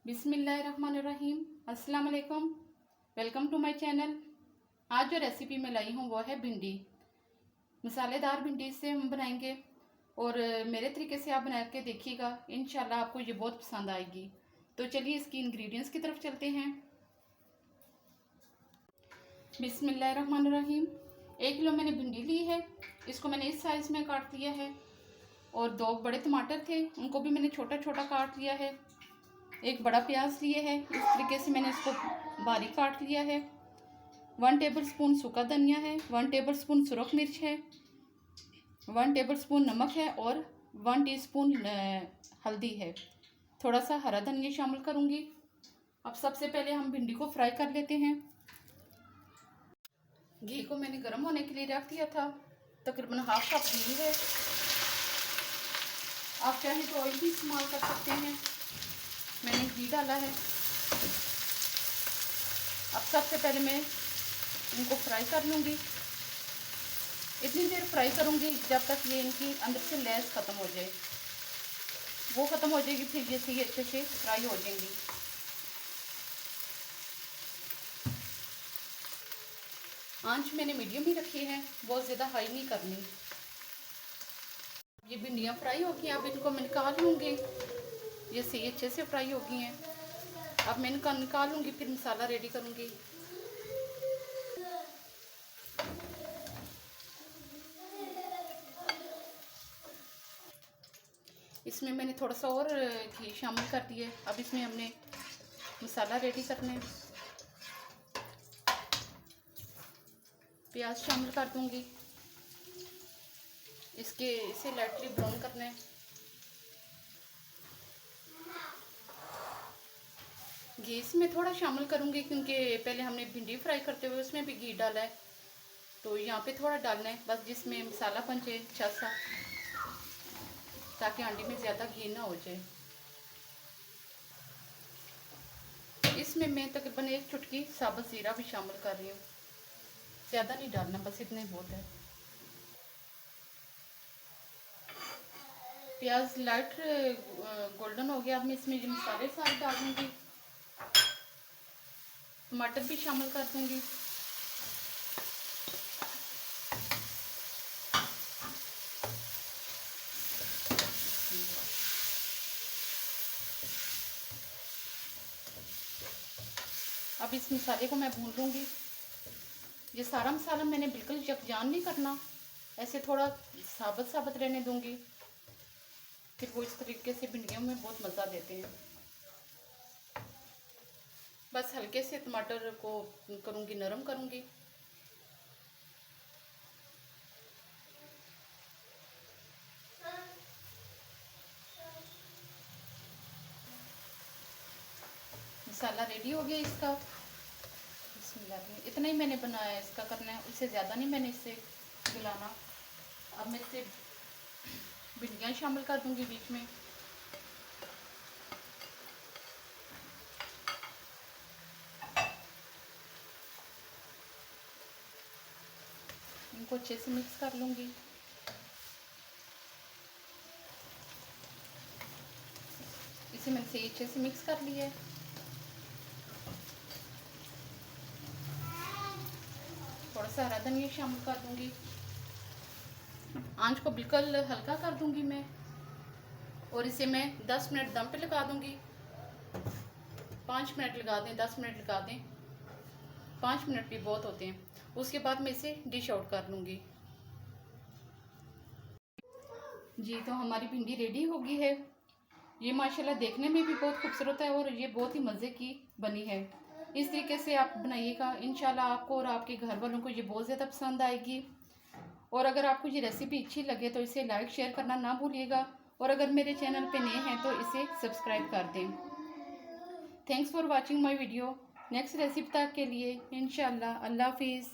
बिस्मिल्लाहिर्रहमानिर्रहीम। अस्सलाम वालेकुम। Welcome to my channel. आज जो रेसिपी मैं लाई हूँ वो है भिंडी। मसालेदार भिंडी से हम बनाएंगे और मेरे तरीके से आप बना के देखिएगा, इंशाल्लाह आपको ये बहुत पसंद आएगी। तो चलिए इसकी इंग्रेडिएंट्स की तरफ चलते हैं। बिस्मिल्लाहिर्रहमानिर्रहीम। 1 किलो मैंने भिंडी ली है, इसको मैंने इस साइज़ में काट लिया है। और 2 बड़े टमाटर थे, उनको भी मैंने छोटा छोटा काट लिया है। एक बड़ा प्याज लिए है, इस तरीके से मैंने इसको बारीक काट लिया है। 1 टेबलस्पून सूखा धनिया है, 1 टेबलस्पून सुरख मिर्च है, 1 टेबलस्पून नमक है और 1 टीस्पून हल्दी है। थोड़ा सा हरा धनिया शामिल करूँगी। अब सबसे पहले हम भिंडी को फ्राई कर लेते हैं। घी को मैंने गर्म होने के लिए रख दिया था, तकरीबन हाफ कप घी है। आप चाहें तो ऑयल भी इस्तेमाल कर सकते हैं, मैंने घी डाला है। अब सबसे पहले मैं इनको फ्राई कर लूँगी। इतनी देर फ्राई करूँगी जब तक ये इनकी अंदर से लेस ख़त्म हो जाए। वो ख़त्म हो जाएगी फिर जैसे ये अच्छे से फ्राई हो जाएंगी। आंच मैंने मीडियम ही रखी है, बहुत ज़्यादा हाई नहीं करनी। ये भिंडियाँ फ्राई हो गई, अब इनको मैं निकाल लूँगी। ये सही अच्छे से फ्राई हो गई हैं। अब मैं इनका निकालूंगी, फिर मसाला रेडी करूंगी। इसमें मैंने थोड़ा सा और घी शामिल कर दिया। अब इसमें हमने मसाला रेडी करना है। प्याज शामिल कर दूंगी, इसे लाइटली ब्राउन करना है। घी इसमें थोड़ा शामिल करूंगी क्योंकि पहले हमने भिंडी फ्राई करते हुए उसमें भी घी डाला है, तो यहाँ पे थोड़ा डालना है बस, जिसमें मसाला बन जाए अच्छा सा, ताकि अंडे में ज़्यादा घी ना हो जाए। इसमें मैं तकरीबन 1 चुटकी साबुत ज़ीरा भी शामिल कर रही हूँ। ज़्यादा नहीं डालना, बस इतना ही बहुत है। प्याज लाइट गोल्डन हो गया। अब मैं इसमें जो मसाले सारे डाल दूँगी, टमाटर भी शामिल कर दूँगी। अब इस मसाले को मैं भून लूँगी। ये सारा मसाला मैंने बिल्कुल यकजान नहीं करना, ऐसे थोड़ा साबुत साबुत रहने दूँगी, फिर वो इस तरीके से भिंडियों में बहुत मज़ा देते हैं। बस हल्के से टमाटर को करूँगी, नरम करूँगी। मसाला रेडी हो गया इसका। इतना ही मैंने बनाया, इसका करना है, उससे ज़्यादा नहीं मैंने इससे मिलाना। अब मैं इससे भिंडियाँ शामिल कर दूँगी बीच में। इनको अच्छे से मिक्स कर लूँगी। इसे मैंने से अच्छे से मिक्स कर लिया है। थोड़ा सा हरा धनिया शामिल कर दूँगी। आंच को बिल्कुल हल्का कर दूँगी मैं, और इसे मैं 10 मिनट दम पे लगा दूँगी। 5 मिनट लगा दें, 10 मिनट लगा दें, 5 मिनट भी बहुत होते हैं। उसके बाद मैं इसे डिश आउट कर लूँगी। जी, तो हमारी भिंडी रेडी हो गई है। ये माशाल्लाह देखने में भी बहुत खूबसूरत है और ये बहुत ही मज़े की बनी है। इस तरीके से आप बनाइएगा, इंशाल्लाह आपको और आपके घर वालों को ये बहुत ज़्यादा पसंद आएगी। और अगर आपको ये रेसिपी अच्छी लगे तो इसे लाइक शेयर करना ना भूलिएगा, और अगर मेरे चैनल पे नए हैं तो इसे सब्सक्राइब कर दें। Thanks for watching my video. Next recipe तक के लिए इंशाल्लाह अल्लाह हाफिज़।